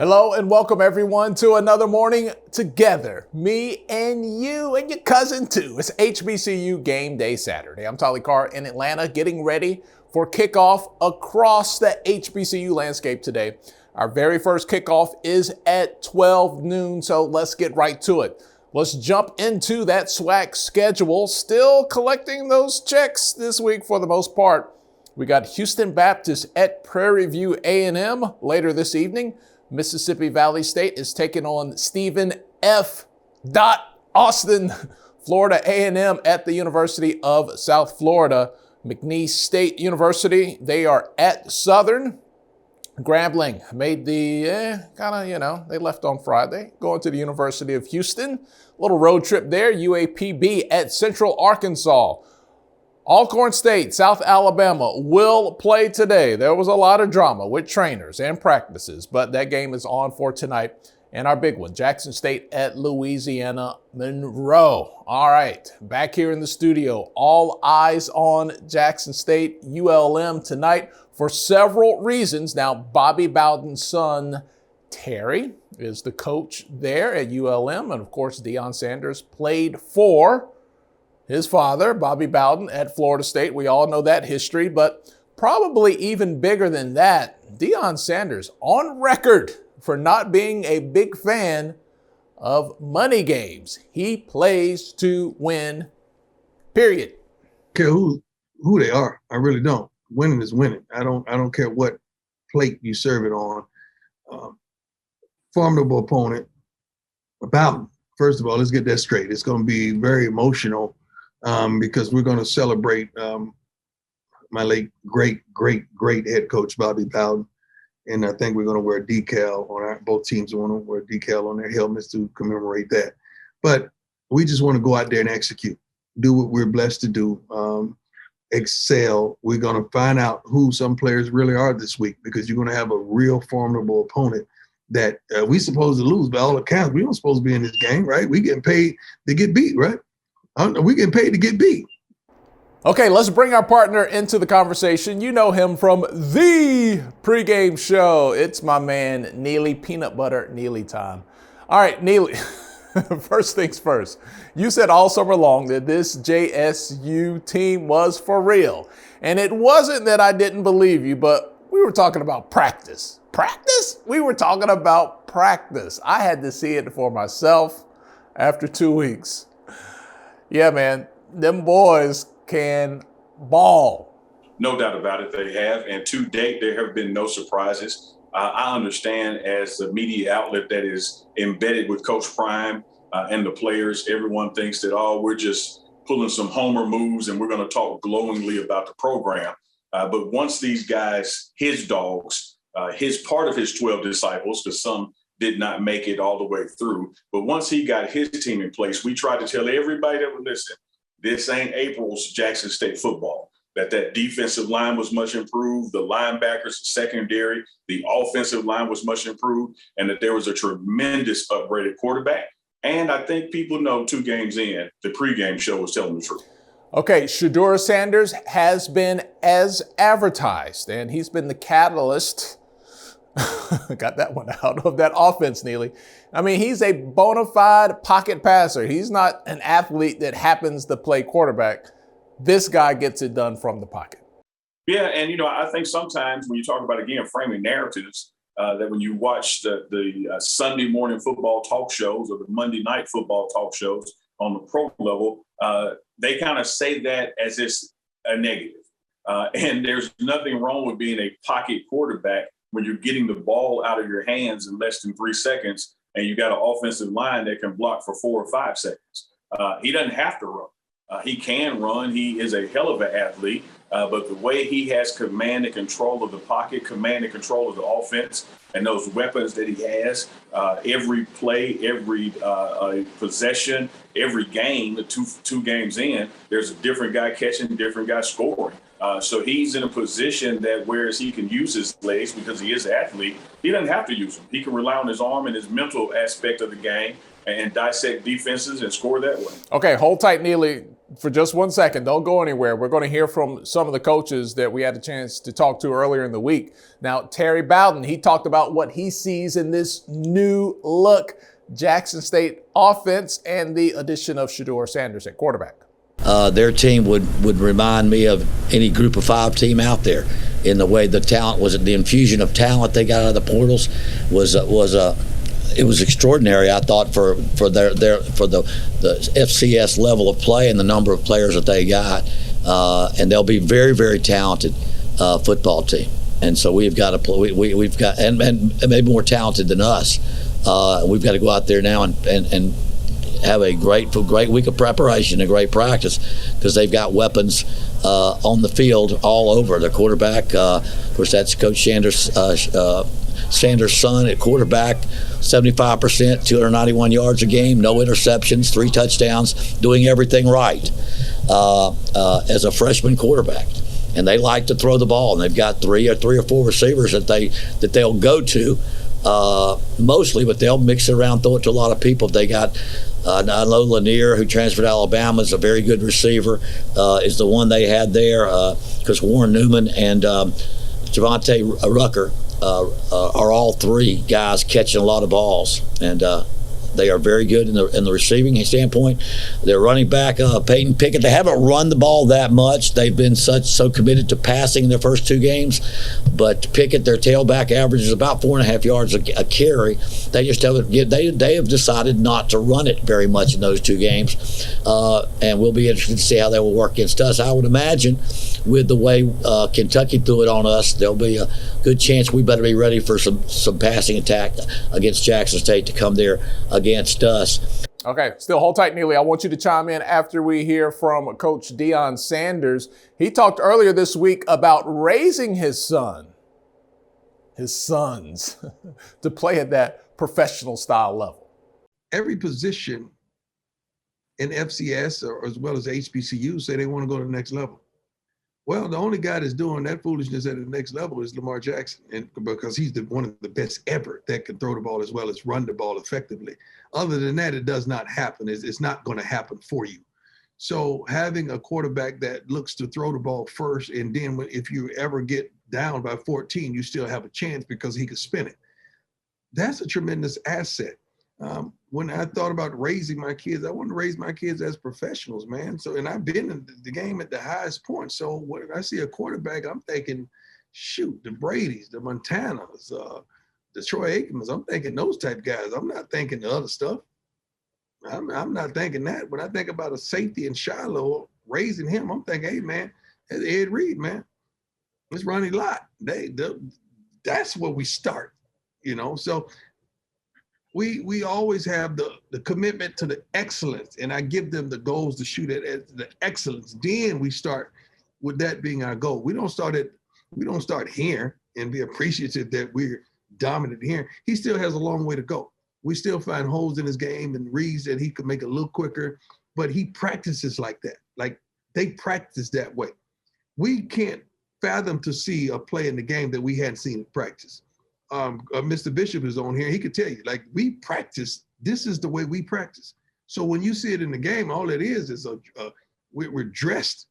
Hello and welcome everyone to another morning together. Me and you and your cousin too. It's HBCU Game Day Saturday. I'm Tolly Carr in Atlanta getting ready for kickoff across the HBCU landscape today. Our very first kickoff is at 12 noon, so let's get right to it. Let's jump into that SIAC schedule. Still collecting those checks this week for the most part. We got Houston Baptist at Prairie View A&M later this evening. Mississippi Valley State is taking on Stephen F. Austin, Florida A&M at the University of South Florida. McNeese State University, they are at Southern. Grambling made the, they left on Friday, going to the University of Houston. Little road trip there, UAPB at Central Arkansas. Alcorn State, South Alabama will play today. There was a lot of drama with trainers and practices, but that game is on for tonight. And our big one, Jackson State at Louisiana Monroe. All right, back here in the studio, all eyes on Jackson State, ULM tonight for several reasons. Now, Bobby Bowden's son, Terry, is the coach there at ULM. And of course, Deion Sanders played for his father, Bobby Bowden, at Florida State. We all know that history, but probably even bigger than that, Deion Sanders on record for not being a big fan of money games. He plays to win, period. Care who they are. I really don't. Winning is winning. I don't care what plate you serve it on. Formidable opponent. Bowden. First of all, let's get that straight. It's going to be very emotional. Because we're going to celebrate my late, great head coach, Bobby Bowden. And I think we're going to wear a decal on both teams want to wear a decal on their helmets to commemorate that. But we just want to go out there and execute, do what we're blessed to do, excel. We're going to find out who some players really are this week because you're going to have a real formidable opponent that we supposed to lose by all accounts. We don't supposed to be in this game, right? We getting paid to get beat, right? We get paid to get beat. Okay, let's bring our partner into the conversation. You know him from the pregame show. It's my man, Neely, Peanut Butter Neely time. All right, Neely, first things first. You said all summer long that this JSU team was for real. And it wasn't that I didn't believe you, but we were talking about practice. Practice? We were talking about practice. I had to see it for myself after 2 weeks. Yeah, man, them boys can ball. No doubt about it, they have. And to date, there have been no surprises. I understand as a media outlet that is embedded with Coach Prime and the players, everyone thinks that, we're just pulling some homer moves and we're going to talk glowingly about the program. But once these guys, his dogs, his part of his 12 disciples, because some did not make it all the way through. But once he got his team in place, we tried to tell everybody that would listen, this ain't April's Jackson State football, that defensive line was much improved, the linebackers, the secondary, the offensive line was much improved, and that there was a tremendous upgraded quarterback. And I think people know 2 games in, the pregame show was telling the truth. Okay, Shedeur Sanders has been as advertised, and he's been the catalyst got that one out of that offense, Neely. I mean, he's a bona fide pocket passer. He's not an athlete that happens to play quarterback. This guy gets it done from the pocket. Yeah, and, I think sometimes when you talk about, again, framing narratives, that when you watch the Sunday morning football talk shows or the Monday night football talk shows on the pro level, they kind of say that as it's a negative. And there's nothing wrong with being a pocket quarterback when you're getting the ball out of your hands in less than 3 seconds and you got an offensive line that can block for 4 or 5 seconds. He doesn't have to run. He can run. He is a hell of an athlete. But the way he has command and control of the pocket, command and control of the offense, and those weapons that he has, every play, every possession, every game, the two games in, there's a different guy catching, different guy scoring. So he's in a position that whereas he can use his legs because he is an athlete, he doesn't have to use them. He can rely on his arm and his mental aspect of the game and dissect defenses and score that way. Okay, hold tight, Neely. for just 1 second. Don't go anywhere. We're going to hear from some of the coaches that we had a chance to talk to earlier in the week. Now, Terry Bowden, he talked about what he sees in this new look Jackson State offense and the addition of Shedeur Sanders at quarterback. Their team would remind me of any group of five team out there in the way the talent was. The infusion of talent they got out of the portals it was extraordinary. I thought for the FCS level of play and the number of players that they got, and they'll be very, very talented football team. And so we've got and maybe more talented than us. We've got to go out there now and have a great week of preparation, a great practice, because they've got weapons on the field all over. The quarterback, of course, that's Coach Sanders' son at quarterback, 75%, 291 yards a game, no interceptions, 3 touchdowns, doing everything right as a freshman quarterback. And they like to throw the ball, and they've got three or four receivers that they'll go to mostly, but they'll mix it around, throw it to a lot of people. They got Nilo Lanier, who transferred to Alabama, is a very good receiver, is the one they had there, because Warren Newman and Javante Rucker are all three guys catching a lot of balls, and they are very good in the receiving standpoint. Their running back, Peyton Pickett, they haven't run the ball that much. They've been so committed to passing in their first 2 games. But Pickett, their tailback, averages about 4.5 yards a carry. They just they have decided not to run it very much in those 2 games. And we'll be interested to see how they will work against us. I would imagine with the way Kentucky threw it on us, there'll be a good chance we better be ready for some passing attack against Jackson State to come there against us. Okay, still hold tight, Neely. I want you to chime in after we hear from Coach Deion Sanders. He talked earlier this week about raising his sons, to play at that professional style level. Every position in FCS or as well as HBCU say they want to go to the next level. Well, the only guy that's doing that foolishness at the next level is Lamar Jackson, and because he's one of the best ever that can throw the ball as well as run the ball effectively. Other than that, it does not happen. It's not going to happen for you. So having a quarterback that looks to throw the ball first, and then if you ever get down by 14, you still have a chance because he could spin it. That's a tremendous asset. When I thought about raising my kids, I want to raise my kids as professionals, man. So, and I've been in the game at the highest point. So when I see a quarterback, I'm thinking, shoot, the Bradys, the Montanas, the Troy Aikmans, I'm thinking those type guys. I'm not thinking the other stuff. I'm not thinking that. When I think about a safety in Shiloh, raising him, I'm thinking, hey, man, that's Ed Reed, man. It's Ronnie Lott. That's where we start, So we always have the commitment to the excellence, and I give them the goals to shoot at the excellence. Then we start with that being our goal. We don't start here and be appreciative that we're dominant here. He still has a long way to go. We still find holes in his game and reads that he could make a little quicker, but he practices like that. Like they practice that way. We can't fathom to see a play in the game that we hadn't seen in practice. Mr. Bishop is on here. He could tell you, like, we practice. This is the way we practice. So when you see it in the game, all it is we're dressed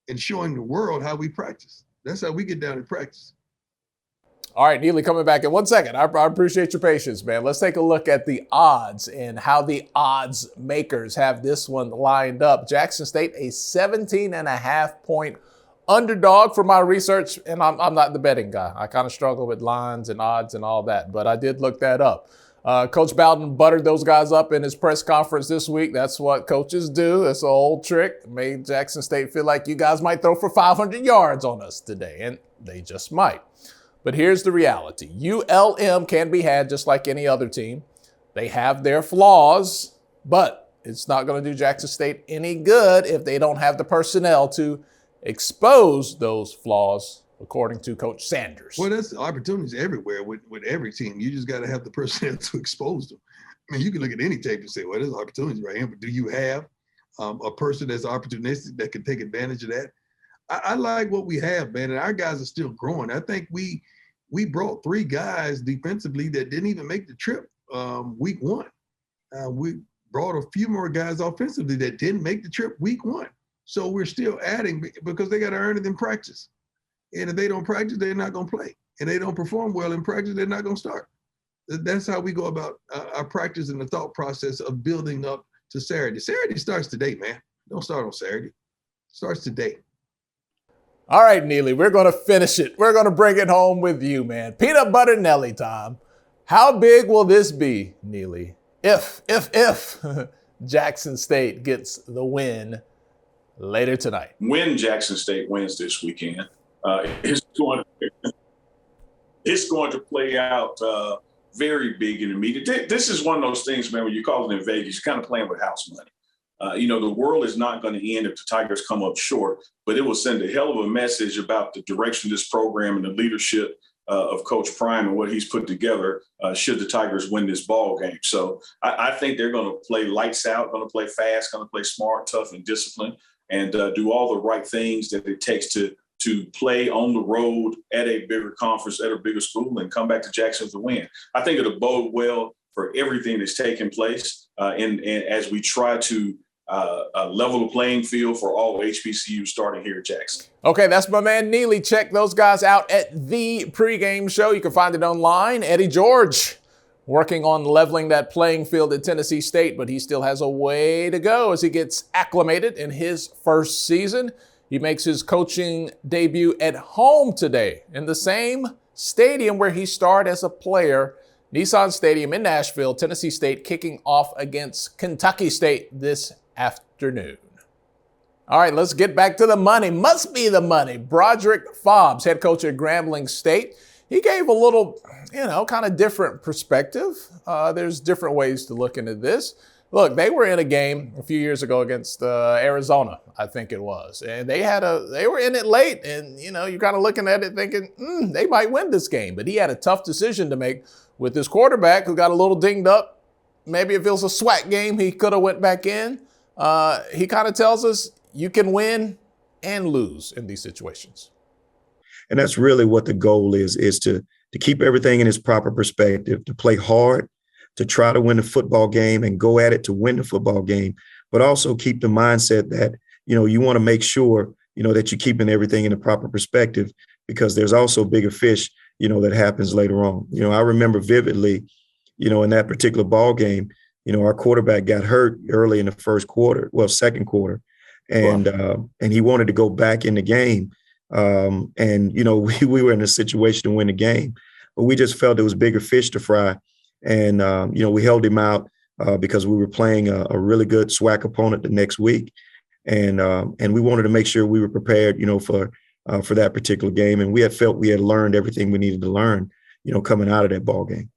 and showing the world how we practice. That's how we get down and practice. All right, Neely, coming back in 1 second. I appreciate your patience, man. Let's take a look at the odds and how the odds makers have this one lined up. Jackson State, a 17.5-point underdog for my research, and I'm not the betting guy. I kind of struggle with lines and odds and all that, but I did look that up. Coach Bowden buttered those guys up in his press conference this week. That's what coaches do. It's an old trick. Made Jackson State feel like you guys might throw for 500 yards on us today, and they just might. But here's the reality. ULM can be had just like any other team. They have their flaws, but it's not going to do Jackson State any good if they don't have the personnel to expose those flaws, according to Coach Sanders. Well, that's opportunities everywhere with every team. You just got to have the personnel to expose them. I mean, you can look at any tape and say, well, there's opportunities right here, but do you have a person that's opportunistic that can take advantage of that? I like what we have, man, and our guys are still growing. I think we brought 3 guys defensively that didn't even make the trip week 1. We brought a few more guys offensively that didn't make the trip week 1. So we're still adding because they got to earn it in practice. And if they don't practice, they're not going to play. And they don't perform well in practice, they're not going to start. That's how we go about our practice and the thought process of building up to Saturday. Saturday starts today, man. Don't start on Saturday. It starts today. All right, Neely, we're going to finish it. We're going to bring it home with you, man. Peanut butter Nelly time. How big will this be, Neely, if Jackson State gets the win later tonight? When Jackson State wins this weekend, it's going to play out very big and immediate. This is one of those things, man, when you call it in Vegas, you're kind of playing with house money. The world is not going to end if the Tigers come up short, but it will send a hell of a message about the direction of this program and the leadership of Coach Prime and what he's put together should the Tigers win this ball game. So I think they're going to play lights out, going to play fast, going to play smart, tough, and disciplined, and do all the right things that it takes to play on the road at a bigger conference, at a bigger school, and come back to Jackson to win. I think it'll bode well for everything that's taking place and as we try to level the playing field for all HBCUs starting here at Jackson. Okay, that's my man Neely. Check those guys out at the pregame show. You can find it online. Eddie George working on leveling that playing field at Tennessee State, but he still has a way to go as he gets acclimated in his first season. He makes his coaching debut at home today in the same stadium where he starred as a player, Nissan Stadium in Nashville. Tennessee State kicking off against Kentucky State this afternoon. All right, let's get back to the money. Must be the money. Broderick Fobbs, head coach at Grambling State. He gave a little, kind of different perspective. There's different ways to look into this. Look, they were in a game a few years ago against Arizona, I think it was. And they were in it late. And, you're kind of looking at it thinking, they might win this game. But he had a tough decision to make with his quarterback who got a little dinged up. Maybe if it was a SWAC game, he could have went back in. He kind of tells us you can win and lose in these situations. And that's really what the goal is to keep everything in its proper perspective, to play hard, to try to win the football game and go at it to win the football game, but also keep the mindset that, you want to make sure, that you're keeping everything in the proper perspective because there's also bigger fish, that happens later on. I remember vividly, in that particular ball game, our quarterback got hurt early in the second quarter, and he wanted to go back in the game. We were in a situation to win the game, but we just felt there was bigger fish to fry. And, we held him out because we were playing a really good SWAC opponent the next week. And we wanted to make sure we were prepared, for that particular game. And we had felt we had learned everything we needed to learn, coming out of that ball game.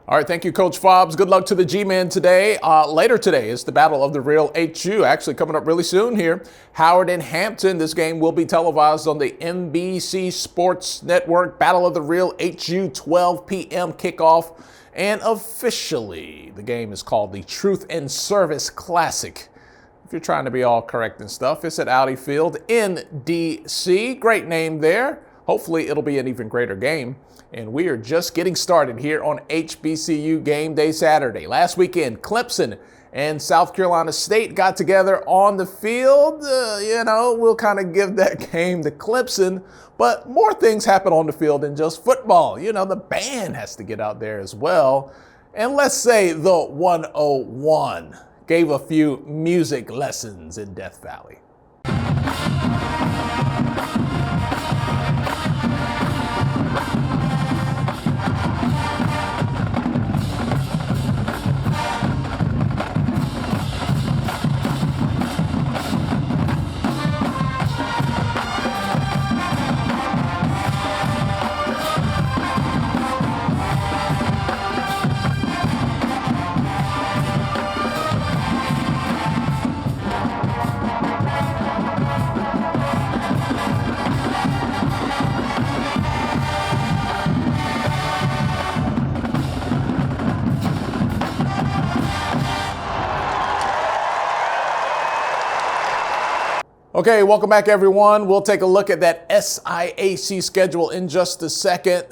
All right, thank you, Coach Fobbs. Good luck to the G-Men today. Later today is the Battle of the Real HU, actually coming up really soon here. Howard and Hampton. This game will be televised on the NBC Sports Network. Battle of the Real HU, 12 p.m. kickoff. And officially, the game is called the Truth and Service Classic. If you're trying to be all correct and stuff, it's at Audi Field in D.C. Great name there. Hopefully, it'll be an even greater game. And we are just getting started here on HBCU Game Day Saturday. Last weekend, Clemson and South Carolina State got together on the field. We'll kind of give that game to Clemson. But more things happen on the field than just football. The band has to get out there as well. And let's say the 101 gave a few music lessons in Death Valley. Okay, welcome back, everyone. We'll take a look at that SIAC schedule in just a second.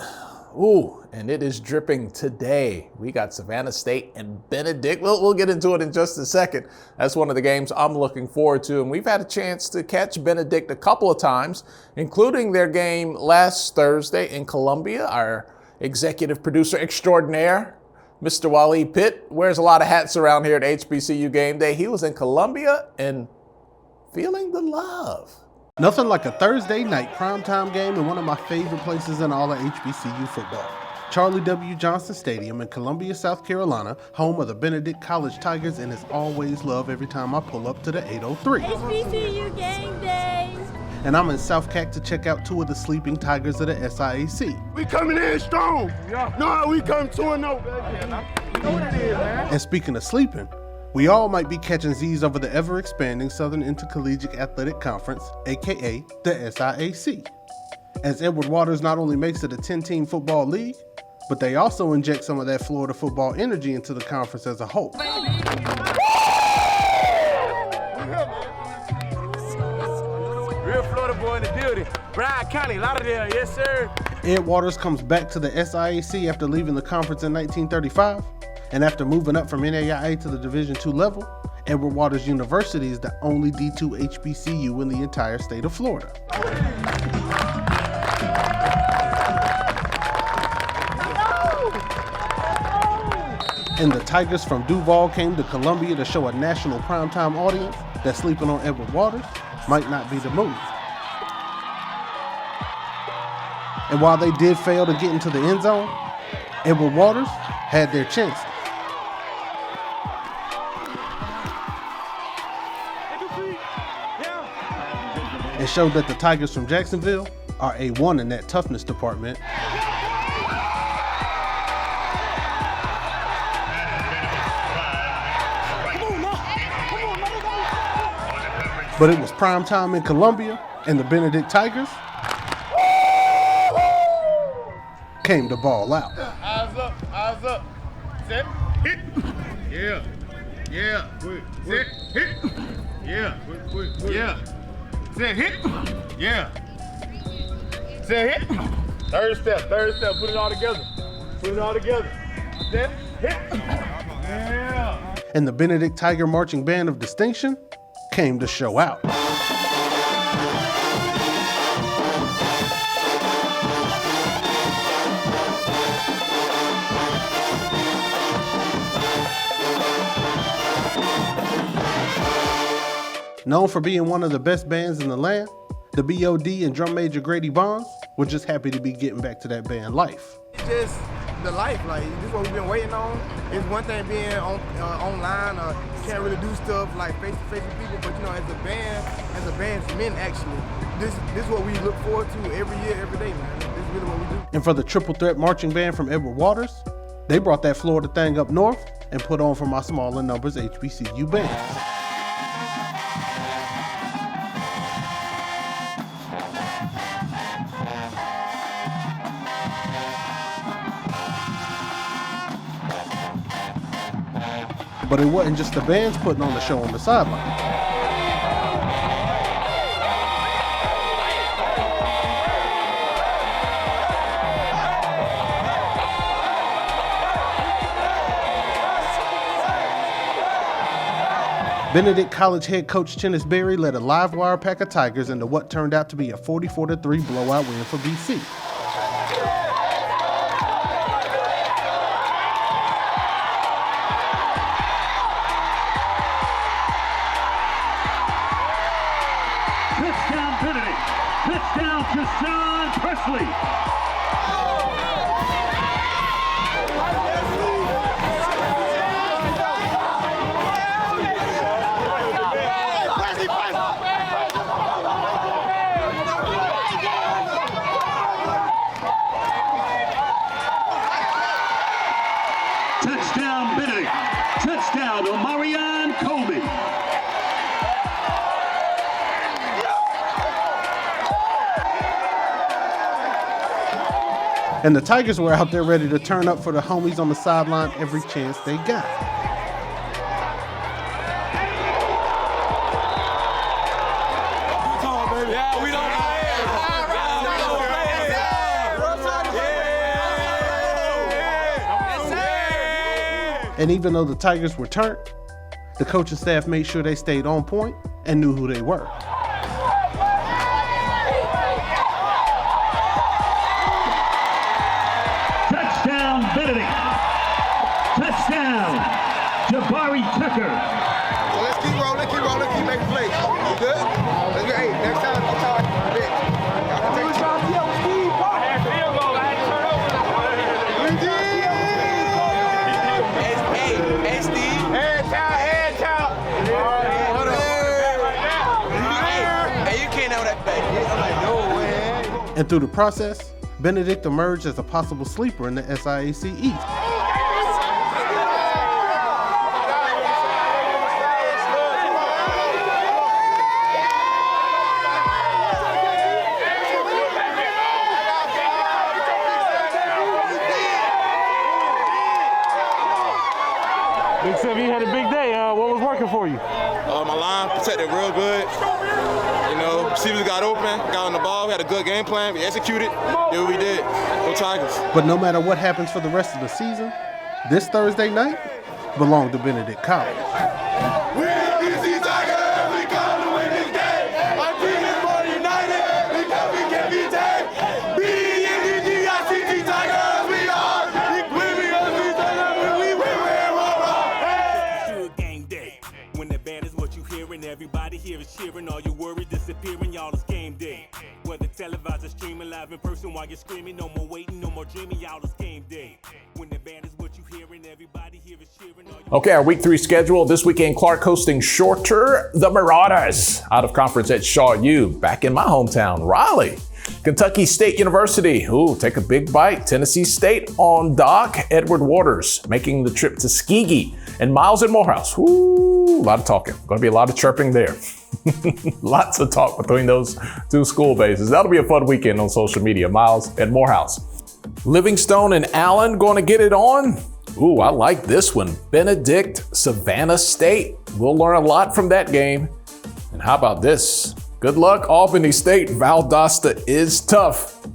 Ooh, and it is dripping today. We got Savannah State and Benedict. We'll get into it in just a second. That's one of the games I'm looking forward to. And we've had a chance to catch Benedict a couple of times, including their game last Thursday in Columbia. Our executive producer extraordinaire, Mr. Wally Pitt, wears a lot of hats around here at HBCU Gameday. He was in Columbia and feeling the love. Nothing like a Thursday night primetime game in one of my favorite places in all of HBCU football. Charlie W. Johnson Stadium in Columbia, South Carolina, home of the Benedict College Tigers, and it's always love every time I pull up to the 803. HBCU Gameday! And I'm in South Cac to check out two of the sleeping Tigers of the SIAC. We coming in strong. No, we come 2-0, baby. You know what it is, man. And speaking of sleeping, we all might be catching Z's over the ever-expanding Southern Intercollegiate Athletic Conference, aka the SIAC. As Edward Waters not only makes it a 10-team football league, but they also inject some of that Florida football energy into the conference as a whole. Real Florida boy in the building. Bryan County, Lauderdale, yes sir. Ed Waters comes back to the SIAC after leaving the conference in 1935, and after moving up from NAIA to the Division II level, Edward Waters University is the only D2 HBCU in the entire state of Florida. And the Tigers from Duval came to Columbia to show a national primetime audience that sleeping on Edward Waters might not be the move. And while they did fail to get into the end zone, Edward Waters had their chance. And showed that the Tigers from Jacksonville are A1 in that toughness department. But it was prime time in Columbia, and the Benedict Tigers came to ball out. Eyes up. Set, hit. Yeah. Quick. Set, hit. Yeah. Quick. Yeah. Set, hit. Yeah. Set, hit. Third step. Put it all together. Set, hit. Yeah. And the Benedict Tiger Marching Band of Distinction came to show out. Known for being one of the best bands in the land, the BOD and drum major Grady Bonds were just happy to be getting back to that band life. It's just the life, like this is what we've been waiting on. It's one thing being online, can't really do stuff like face to face with people, but you know, as a band's men actually, this is what we look forward to every year, every day, man. This is really what we do. And for the triple threat marching band from Edward Waters, they brought that Florida thing up north and put on for my smaller numbers HBCU bands. But it wasn't just the bands putting on the show on the sideline. Benedict College head coach Chennis Berry led a live wire pack of Tigers into what turned out to be a 44-3 blowout win for BC. Touchdown Benedict. Touchdown Kashawn Presley. Touchdown Benedict. Touchdown Omarion Colby. And the Tigers were out there ready to turn up for the homies on the sideline every chance they got. And even though the Tigers were turned, the coaching staff made sure they stayed on point and knew who they were. Touchdown, Benedict. Touchdown, Jabari Tucker. So let's keep rolling, keep making plays. You good? Let's go. Hey, next time, I'm talking. Hey, Steve. Head out. Hold on. Hey, you can't have that back. I'm like, no way. And through the process, Benedict emerged as a possible sleeper in the SIAC East. Big Sev, you had a big day. What was working for you? My line protected real good. You know, receivers got open, got on the ball. We had a good game plan. We executed. Did what we did. Go Tigers. But no matter what happens for the rest of the season, this Thursday night belonged to Benedict College. Everybody here is cheering, all your worries disappearing, y'all, it's game day. Whether televised or streaming live in person while you're screaming, no more waiting, no more dreaming, y'all, it's game day. When the band is what you hearing, everybody here is cheering. Okay, our week 3 schedule this weekend. Clark hosting Shorter, the Marauders out of conference at Shaw U, back in my hometown, Raleigh. Kentucky State University, take a big bite. Tennessee State on dock. Edward Waters making the trip to Tuskegee. And Miles at Morehouse. A lot of talking. Going to be a lot of chirping there. Lots of talk between those two school bases. That'll be a fun weekend on social media. Miles at Morehouse. Livingstone and Allen going to get it on. I like this one. Benedict, Savannah State. We'll learn a lot from that game. And how about this? Good luck, Albany State. Valdosta is tough.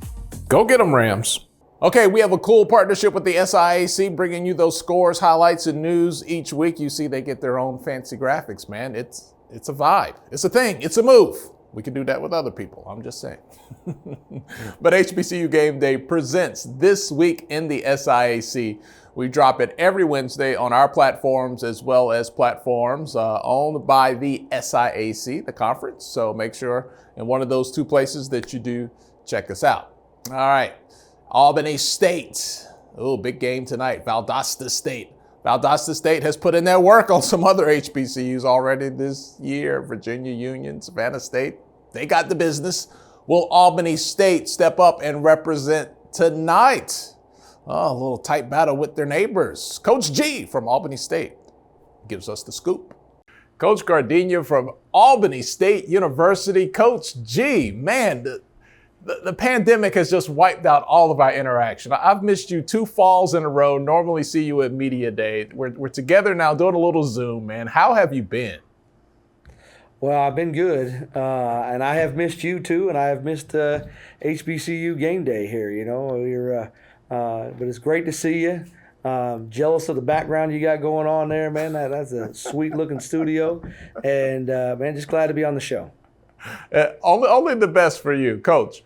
Go get them, Rams. Okay, we have a cool partnership with the SIAC, bringing you those scores, highlights, and news each week. You see they get their own fancy graphics, man. It's a vibe. It's a thing. It's a move. We can do that with other people. I'm just saying. But HBCU Gameday presents This Week in the SIAC. We drop it every Wednesday on our platforms as well as platforms owned by the SIAC, the conference. So make sure in one of those two places that you do check us out. All right. Albany State. Big game tonight. Valdosta State. Valdosta State has put in their work on some other HBCUs already this year. Virginia Union, Savannah State. They got the business. Will Albany State step up and represent tonight? A little tight battle with their neighbors. Coach G from Albany State gives us the scoop. Coach Gardenia from Albany State University. Coach G, man, the pandemic has just wiped out all of our interaction. I've missed you 2 falls in a row. Normally see you at Media Day. We're together now doing a little Zoom, man. How have you been? Well, I've been good, and I have missed you too, and I have missed HBCU Gameday here. You know, but it's great to see you. Jealous of the background you got going on there, man. That's a sweet looking studio, and man, just glad to be on the show. Only the best for you, Coach.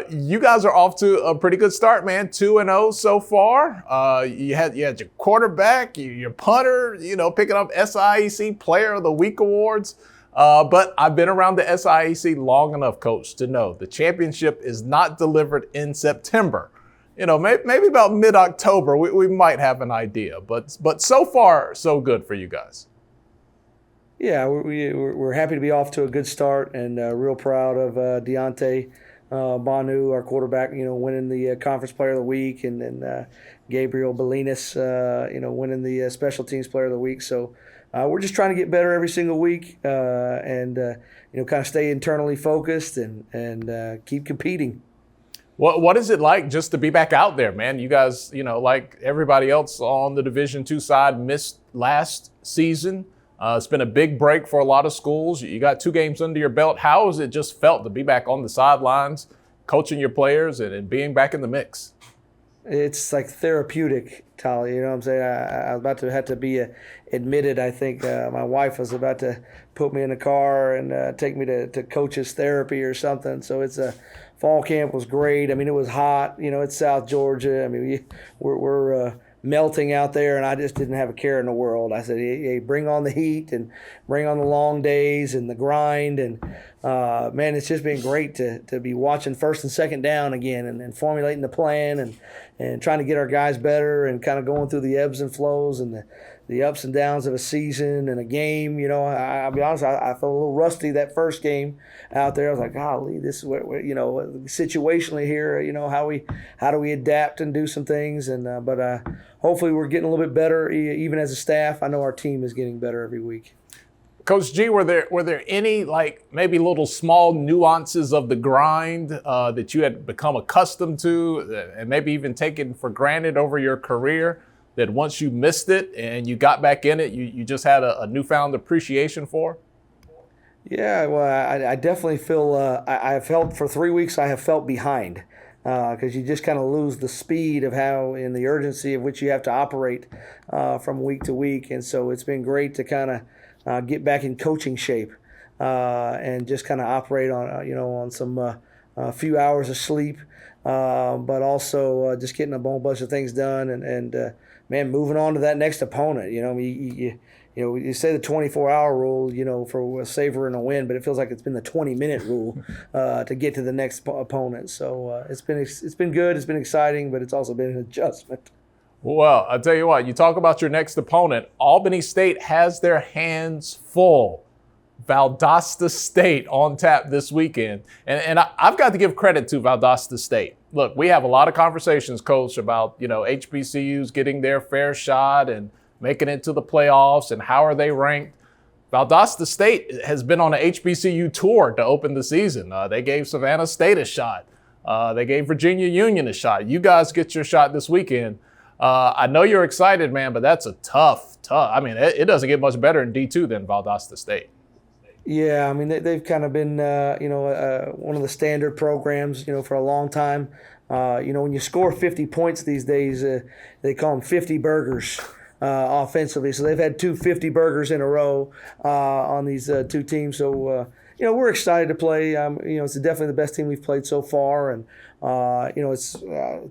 You guys are off to a pretty good start, man. 2-0 so far. You had your quarterback, your punter, picking up SIAC Player of the Week awards. But I've been around the SIAC long enough, Coach, to know the championship is not delivered in September. Maybe about mid-October, we might have an idea. But so far, so good for you guys. Yeah, we're happy to be off to a good start, and real proud of Deontay Banu, our quarterback, winning the Conference Player of the Week, and then Gabriel Belinas, winning the Special Teams Player of the Week. So we're just trying to get better every single week, and kind of stay internally focused and keep competing. What is it like just to be back out there, man? You guys, like everybody else on the Division II side, missed last season. It's been a big break for a lot of schools. You got 2 games under your belt. How has it just felt to be back on the sidelines, coaching your players and being back in the mix? It's like therapeutic, Tolly. You know what I'm saying? I was about to have to be admitted. I think my wife was about to put me in a car and take me to coach's therapy or something. So it's fall camp was great. I mean, it was hot. You know, it's South Georgia. I mean, we're melting out there, and I just didn't have a care in the world. I said, hey, bring on the heat and bring on the long days and the grind. And, man, it's just been great to be watching first and second down again and formulating the plan and trying to get our guys better and kind of going through the ebbs and flows and the ups and downs of a season and a game. You know, I'll be honest, I felt a little rusty that first game out there. I was like, golly, this is what, you know, situationally here, you know, how do we adapt and do some things. And but hopefully we're getting a little bit better even as a staff. I know our team is getting better every week. Coach G, were there any like maybe little small nuances of the grind that you had become accustomed to and maybe even taken for granted over your career that once you missed it and you got back in it, you just had a newfound appreciation for? Yeah, well, I definitely feel I felt for 3 weeks I have felt behind because you just kind of lose the speed of how and the urgency of which you have to operate from week to week. And so it's been great to kind of get back in coaching shape and just kind of operate on, you know, on some a few hours of sleep, but also just getting a whole bunch of things done and man, moving on to that next opponent. You know, you say the 24-hour rule, you know, for a savor and a win, but it feels like it's been the 20-minute rule to get to the next opponent. So it's been good, it's been exciting, but it's also been an adjustment. Well, I'll tell you what, you talk about your next opponent. Albany State has their hands full. Valdosta State on tap this weekend. And I've got to give credit to Valdosta State. Look, we have a lot of conversations, Coach, about, you know, HBCUs getting their fair shot and making it to the playoffs and how are they ranked. Valdosta State has been on an HBCU tour to open the season. They gave Savannah State a shot. They gave Virginia Union a shot. You guys get your shot this weekend. I know you're excited, man, but that's a tough. I mean, it doesn't get much better in D2 than Valdosta State. Yeah, I mean, they've kind of been, one of the standard programs, you know, for a long time. You know, when you score 50 points these days, they call them 50 burgers offensively. So they've had 2 50 burgers in a row on these two teams. So, you know, we're excited to play. You know, it's definitely the best team we've played so far. And, you know, it's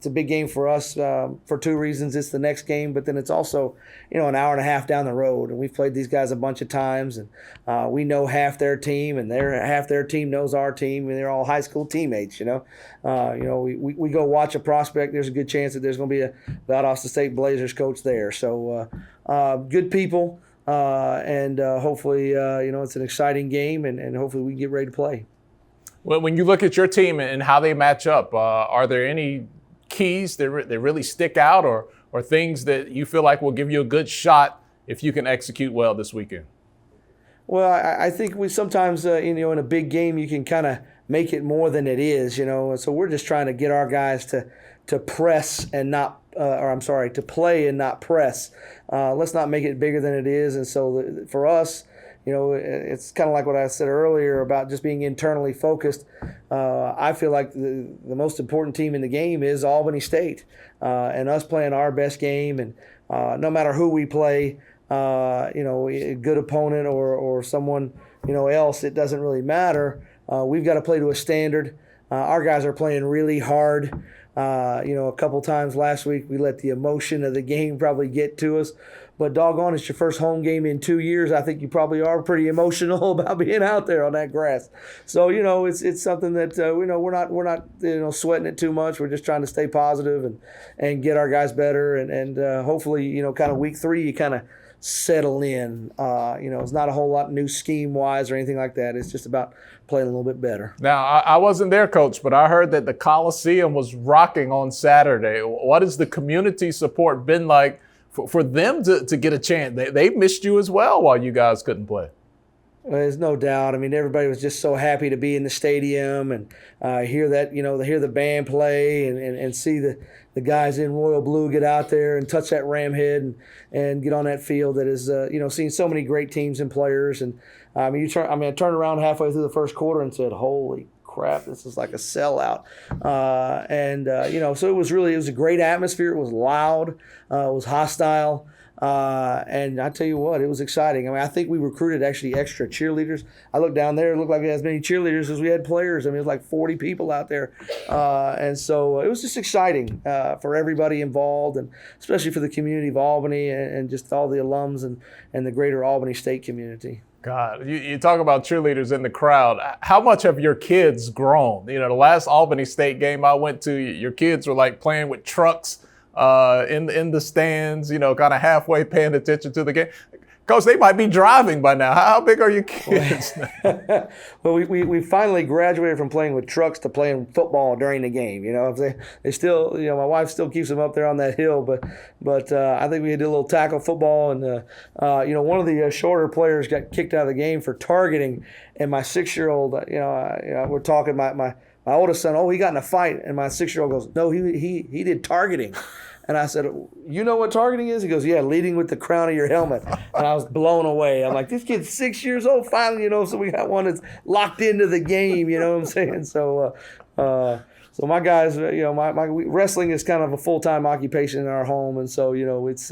a big game for us for 2 reasons. It's the next game, but then it's also, you know, an hour and a half down the road. And we've played these guys a bunch of times, and we know half their team, and half their team knows our team, and they're all high school teammates, you know. We go watch a prospect. There's a good chance that there's going to be a Valdosta State Blazers coach there. So good people. And hopefully, you know, it's an exciting game, and hopefully we can get ready to play. Well, when you look at your team and how they match up, are there any keys that really stick out or things that you feel like will give you a good shot if you can execute well this weekend? Well, I think we sometimes, you know, in a big game, you can kind of make it more than it is, you know. So we're just trying to get our guys to press and not to play and not press. Let's not make it bigger than it is. And so for us, you know, it's kind of like what I said earlier about just being internally focused. I feel like the most important team in the game is Albany State, and us playing our best game. And no matter who we play, you know, a good opponent or someone, you know, else, it doesn't really matter. We've got to play to a standard. Our guys are playing really hard. You know, a couple times last week we let the emotion of the game probably get to us. But doggone, it's your first home game in 2 years. I think you probably are pretty emotional about being out there on that grass. So, you know, it's something that you know, we're not you know, sweating it too much. We're just trying to stay positive and get our guys better and hopefully, you know, kind of week 3 you kind of settle in. You know, it's not a whole lot new scheme wise or anything like that. It's just about playing a little bit better. Now, I wasn't there, Coach, but I heard that the Coliseum was rocking on Saturday. What has the community support been like for them to get a chance? They missed you as well while you guys couldn't play. Well, there's no doubt. I mean, everybody was just so happy to be in the stadium and hear that, you know, hear the band play and see the guys in royal blue get out there and touch that ram head and get on that field that is, you know, seeing so many great teams and players. And I turned around halfway through the first quarter and said, holy crap, this is like a sellout. So it was a great atmosphere. It was loud. It was hostile. And I tell you what, it was exciting. I mean, I think we recruited actually extra cheerleaders. I looked down there, it looked like we had as many cheerleaders as we had players. I mean, it was like 40 people out there. And so it was just exciting for everybody involved, and especially for the community of Albany and just all the alums and the greater Albany State community. God, you talk about cheerleaders in the crowd. How much have your kids grown? You know, the last Albany State game I went to, your kids were like playing with trucks in the stands, you know, kind of halfway paying attention to the game. Coach, they might be driving by now. How big are your kids? Well, we finally graduated from playing with trucks to playing football during the game. You know, they still, you know, my wife still keeps them up there on that hill, but I think we did a little tackle football, and one of the shorter players got kicked out of the game for targeting, and my 6-year-old, we're talking my oldest son, he got in a fight, and my 6-year-old goes, no, he did targeting. And I said, you know what targeting is? He goes, yeah, leading with the crown of your helmet. And I was blown away. I'm like, this kid's 6 years old finally, you know, so we got one that's locked into the game, you know what I'm saying? So my guys, you know, my wrestling is kind of a full-time occupation in our home. And so, you know, it's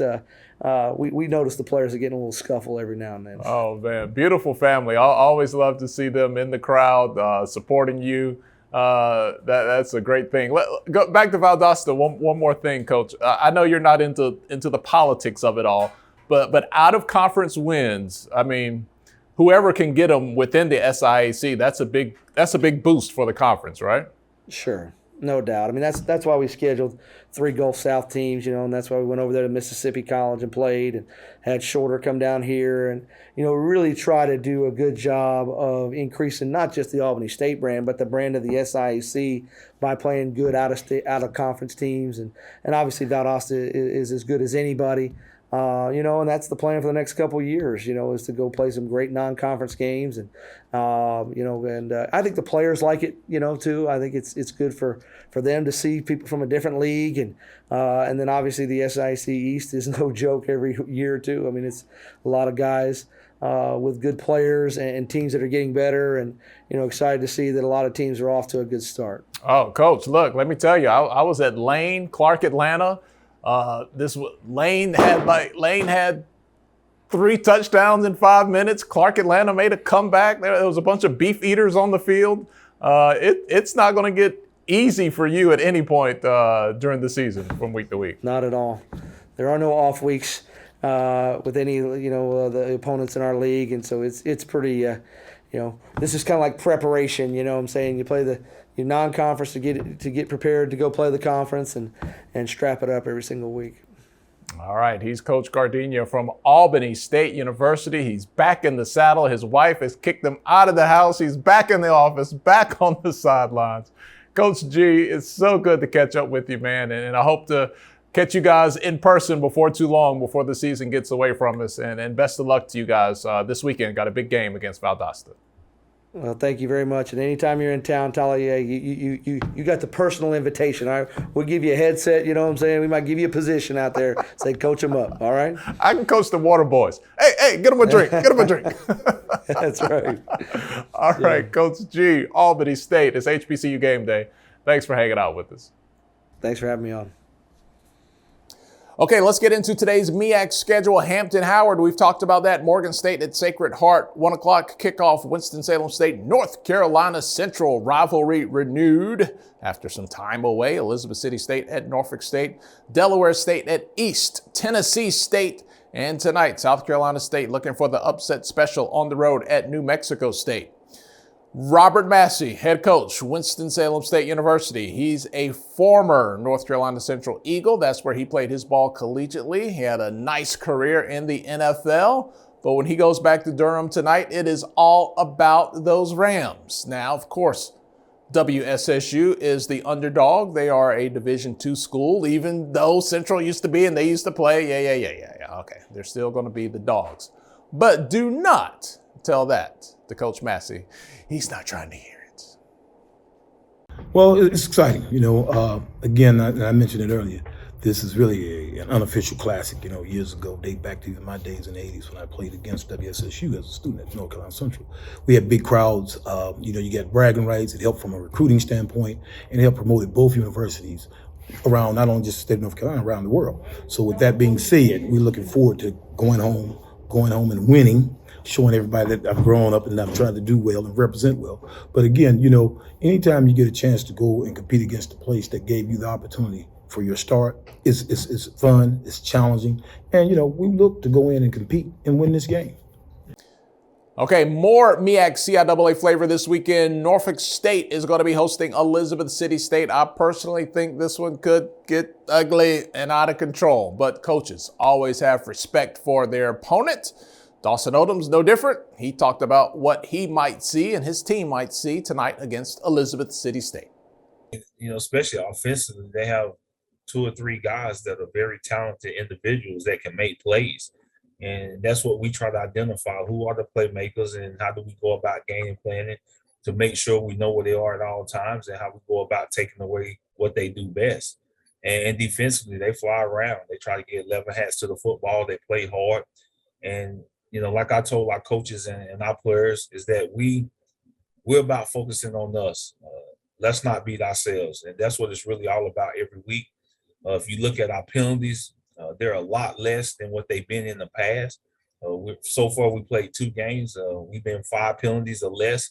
we notice the players are getting a little scuffle every now and then. Oh, man, beautiful family. I always love to see them in the crowd supporting you. That's a great thing. Go back to Valdosta. One more thing, Coach. I know you're not into the politics of it all, but out of conference wins, I mean, whoever can get them within the SIAC, that's a big boost for the conference, right? Sure, no doubt. I mean, that's why we scheduled 3 Gulf South teams, you know, and that's why we went over there to Mississippi College and played, and had Shorter come down here, and you know, really try to do a good job of increasing not just the Albany State brand, but the brand of the SIAC by playing good out of conference teams, and obviously Valdosta is as good as anybody. And that's the plan for the next couple of years, you know, is to go play some great non-conference games. And, I think the players like it, you know, too. I think it's good for them to see people from a different league. And then obviously the SIAC East is no joke every year or two. I mean, it's a lot of guys with good players and teams that are getting better, and, you know, excited to see that a lot of teams are off to a good start. Oh, Coach, look, let me tell you, I was at Lane, Clark, Atlanta. Lane had 3 touchdowns in 5 minutes. Clark Atlanta made a comeback. There was a bunch of beef eaters on the field. It's not going to get easy for you at any point during the season from week to week. Not at all. There are no off weeks with any, the opponents in our league, and so it's pretty. This is kind of like preparation. You know what I'm saying? You play your non-conference to get prepared to go play the conference and strap it up every single week. All right, he's Coach Gardenia from Albany State University. He's back in the saddle. His wife has kicked him out of the house. He's back in the office, back on the sidelines. Coach G, it's so good to catch up with you, man, and I hope to catch you guys in person before too long, before the season gets away from us. And best of luck to you guys this weekend. Got a big game against Valdosta. Well, thank you very much. And anytime you're in town, Talia, you got the personal invitation. We'll give you a headset, you know what I'm saying? We might give you a position out there. Say, coach them up, all right? I can coach the water boys. Hey, get them a drink. Get them a drink. That's right. All right, Coach G, Albany State. It's HBCU Game Day. Thanks for hanging out with us. Thanks for having me on. Okay, let's get into today's MEAC schedule. Hampton, Howard, we've talked about that. Morgan State at Sacred Heart, 1 o'clock kickoff. Winston-Salem State, North Carolina Central, rivalry renewed after some time away. Elizabeth City State at Norfolk State, Delaware State at East, Tennessee State, and tonight, South Carolina State looking for the upset special on the road at New Mexico State. Robert Massey, head coach, Winston-Salem State University. He's a former North Carolina Central Eagle. That's where he played his ball collegiately. He had a nice career in the NFL. But when he goes back to Durham tonight, it is all about those Rams. Now, of course, WSSU is the underdog. They are a Division II school, even though Central used to be and they used to play. Yeah. Okay, they're still going to be the dogs. But do not tell that to Coach Massey. He's not trying to hear it. Well, it's exciting. Again, I mentioned it earlier. This is really an unofficial classic. You know, years ago, date back to my days in the 80s when I played against WSSU as a student at North Carolina Central. We had big crowds. You know, you get bragging rights. It helped from a recruiting standpoint, and it helped promote both universities around not only just the state of North Carolina, around the world. So with that being said, we're looking forward to going home and winning, showing everybody that I've grown up and I'm trying to do well and represent well. But again, you know, anytime you get a chance to go and compete against a place that gave you the opportunity for your start, it's fun, it's challenging, and you know, we look to go in and compete and win this game. Okay, more MEAC CIAA flavor this weekend. Norfolk State is going to be hosting Elizabeth City State. I personally think this one could get ugly and out of control, but coaches always have respect for their opponent. Dawson Odom's no different. He talked about what he might see and his team might see tonight against Elizabeth City State. You know, especially offensively, they have 2 or 3 guys that are very talented individuals that can make plays. And that's what we try to identify. Who are the playmakers and how do we go about game planning to make sure we know where they are at all times and how we go about taking away what they do best. And defensively, they fly around. They try to get 11 hats to the football. They play hard. And, you know, like I told our coaches and our players is that we're about focusing on us. Let's not beat ourselves. And that's what it's really all about every week. If you look at our penalties, they're a lot less than what they've been in the past. So far, we played 2 games. We've been 5 penalties or less.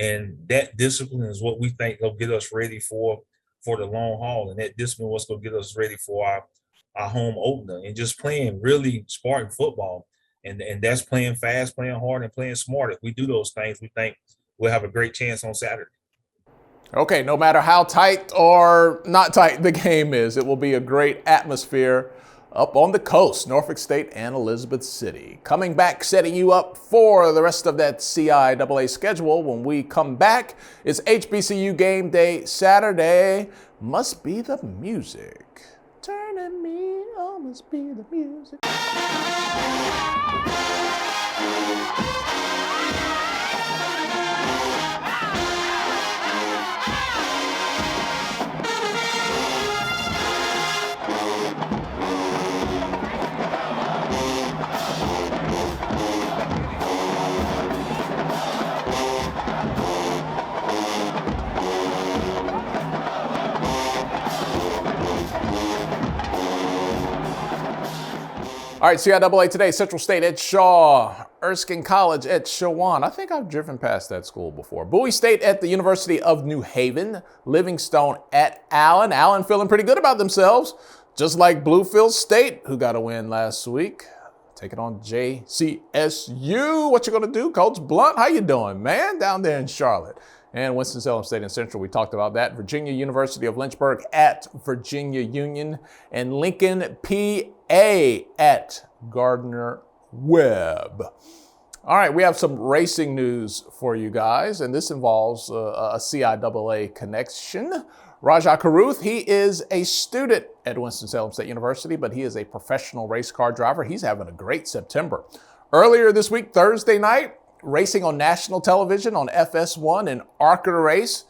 And that discipline is what we think will get us ready for the long haul. And that discipline is what's going to get us ready for our home opener and just playing really Spartan football. And that's playing fast, playing hard, and playing smart. If we do those things, we think we'll have a great chance on Saturday. Okay, no matter how tight or not tight the game is, it will be a great atmosphere up on the coast, Norfolk State and Elizabeth City. Coming back, setting you up for the rest of that CIAA schedule. When we come back, it's HBCU Game Day Saturday. Must be the music. Turning me on, must be the music. All right, CIAA today, Central State at Shaw, Erskine College at Shawan. I think I've driven past that school before. Bowie State at the University of New Haven, Livingstone at Allen. Allen feeling pretty good about themselves, just like Bluefield State, who got a win last week. Taking on JCSU. What you gonna do, Coach Blunt? How you doing, man, down there in Charlotte? And Winston-Salem State and Central, we talked about that. Virginia University of Lynchburg at Virginia Union, and Lincoln, PA at Gardner-Webb. All right, we have some racing news for you guys, and this involves a CIAA connection. Rajah Caruth, he is a student at Winston-Salem State University, but he is a professional race car driver. He's having a great September. Earlier this week, Thursday night, racing on national television on FS1 in ARCA race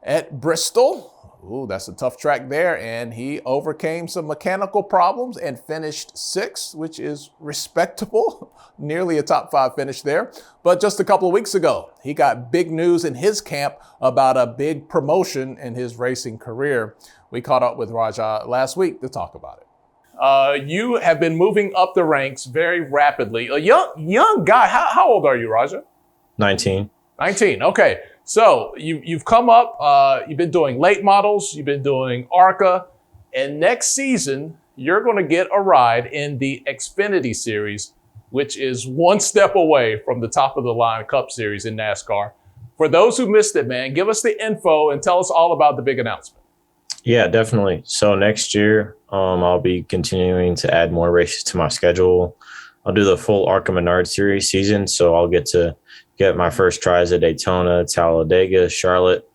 at Bristol. Ooh, that's a tough track there. And he overcame some mechanical problems and finished 6th, which is respectable. Nearly a top 5 finish there. But just a couple of weeks ago, he got big news in his camp about a big promotion in his racing career. We caught up with Rajah last week to talk about it. You have been moving up the ranks very rapidly. A young guy. How old are you, Rajah? 19. 19. Okay. So you've come up. You've been doing late models. You've been doing ARCA, and next season you're going to get a ride in the Xfinity Series, which is one step away from the top of the line Cup Series in NASCAR. For those who missed it, man, give us the info and tell us all about the big announcement. Yeah, definitely. So next year, I'll be continuing to add more races to my schedule. I'll do the full ARCA Menard Series season, so I'll get to get my first tries at Daytona, Talladega, Charlotte,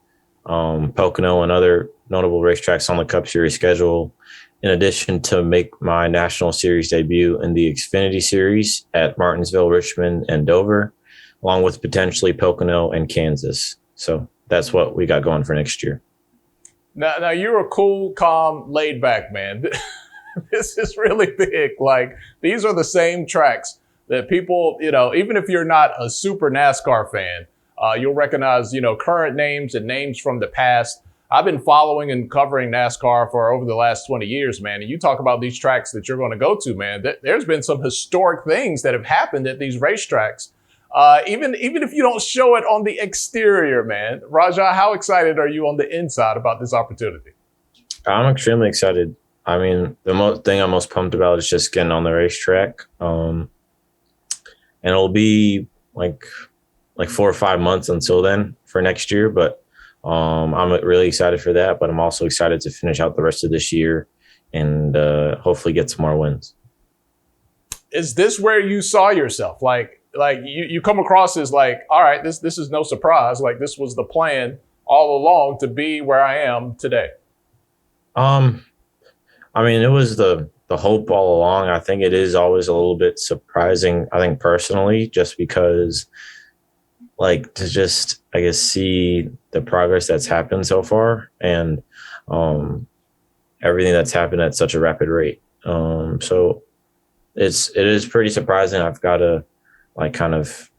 Pocono, and other notable racetracks on the Cup Series schedule, in addition to make my National Series debut in the Xfinity Series at Martinsville, Richmond, and Dover, along with potentially Pocono and Kansas. So that's what we got going for next year. Now you're a cool, calm, laid-back man. This is really big. Like, these are the same tracks that people, even if you're not a super NASCAR fan, you'll recognize, current names and names from the past. I've been following and covering NASCAR for over the last 20 years, man. And you talk about these tracks that you're going to go to, man. There's been some historic things that have happened at these racetracks. Even if you don't show it on the exterior, man. Raja, how excited are you on the inside about this opportunity? I'm extremely excited. I mean, the thing I'm most pumped about is just getting on the racetrack. And it'll be like 4 or 5 months until then for next year. But I'm really excited for that. But I'm also excited to finish out the rest of this year and hopefully get some more wins. Is this where you saw yourself? Like you come across as like, all right, this is no surprise. Like, this was the plan all along to be where I am today. I mean, it was the hope all along. I think it is always a little bit surprising, I think personally, just because like to just, I guess, see the progress that's happened so far and everything that's happened at such a rapid rate. So it is pretty surprising. I've got to like kind of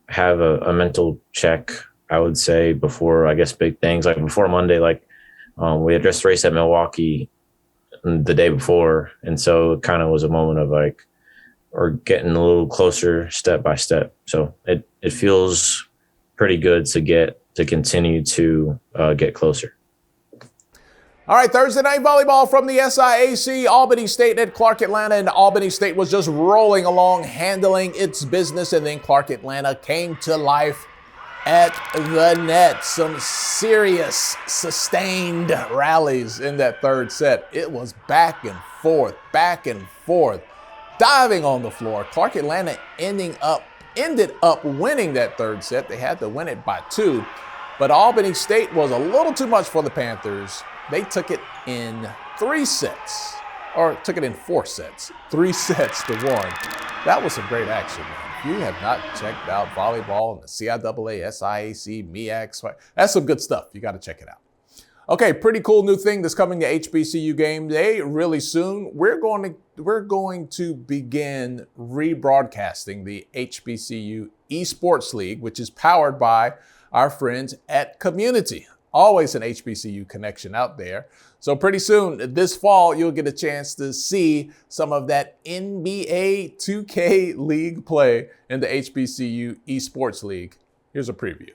have a mental check, I would say, before, I guess, big things. Like before Monday, like we had just raced at Milwaukee the day before. And so it kind of was a moment of like, or getting a little closer step by step. So it feels pretty good to continue to get closer. All right, Thursday night volleyball from the SIAC. Albany State at Clark Atlanta, and Albany State was just rolling along, handling its business, and then Clark Atlanta came to life at the net. Some serious, sustained rallies in that third set. It was back and forth, diving on the floor. Clark Atlanta ended up winning that third set. They had to win it by 2, but Albany State was a little too much for the Panthers. They took it in 3 sets, or took it in 4 sets, 3 sets to 1. That was some great action, man. If you have not checked out volleyball and the CIAA, SIAC, MEAC, that's some good stuff. You got to check it out. Okay, pretty cool new thing that's coming to HBCU Game Day really soon. We're going to begin rebroadcasting the HBCU Esports League, which is powered by our friends at Community. Always an HBCU connection out there. So pretty soon, this fall, you'll get a chance to see some of that NBA 2K League play in the HBCU Esports League. Here's a preview.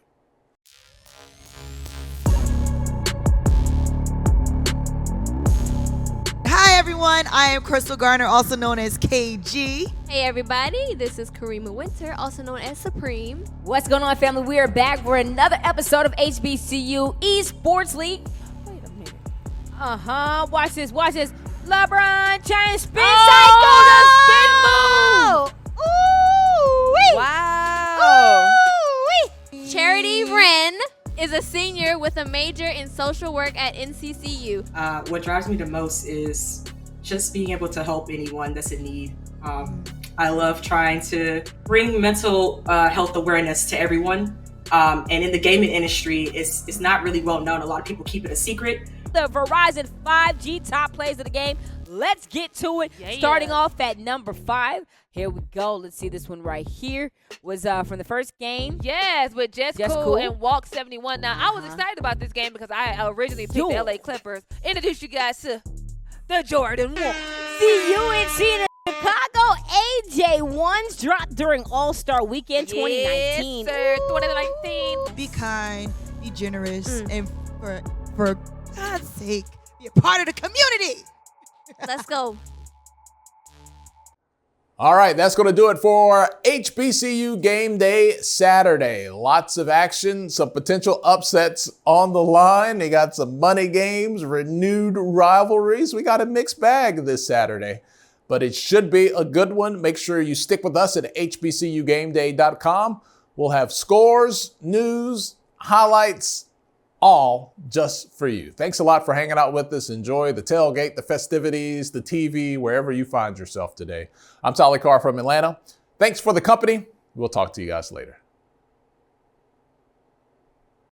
Hi everyone, I am Crystal Garner, also known as KG. Hey everybody, this is Karima Winter, also known as Supreme. What's going on, family? We are back for another episode of HBCU Esports League. Wait a minute. Watch this. LeBron James spin cycle, the spin move. Ooh-wee. Wow. Ooh-wee. Charity Wren is a senior with a major in social work at NCCU. What drives me the most is just being able to help anyone that's in need. I love trying to bring mental health awareness to everyone. And in the gaming industry, it's not really well known. A lot of people keep it a secret. The Verizon 5G top plays of the game. Let's get to it. Starting off at number 5. Here we go. Let's see this one right here. Was from the first game. Yes, with Just Cool and Walk 71. Now, I was excited about this game because I originally picked the LA Clippers. Introduce you guys to the Jordan Wall. The UNC in Chicago AJ1s dropped during All-Star Weekend 2019. Yes, sir. 2019. Be kind, be generous, and for God's sake, be a part of the community. Let's go. All right, that's going to do it for HBCU Game Day Saturday. Lots of action, some potential upsets on the line. They got some money games, renewed rivalries. We got a mixed bag this Saturday, but it should be a good one. Make sure you stick with us at hbcugameday.com. We'll have scores, news, highlights, all just for you. Thanks a lot for hanging out with us. Enjoy the tailgate, the festivities, the TV, wherever you find yourself today. I'm Tolly Carr from Atlanta. Thanks for the company. We'll talk to you guys later.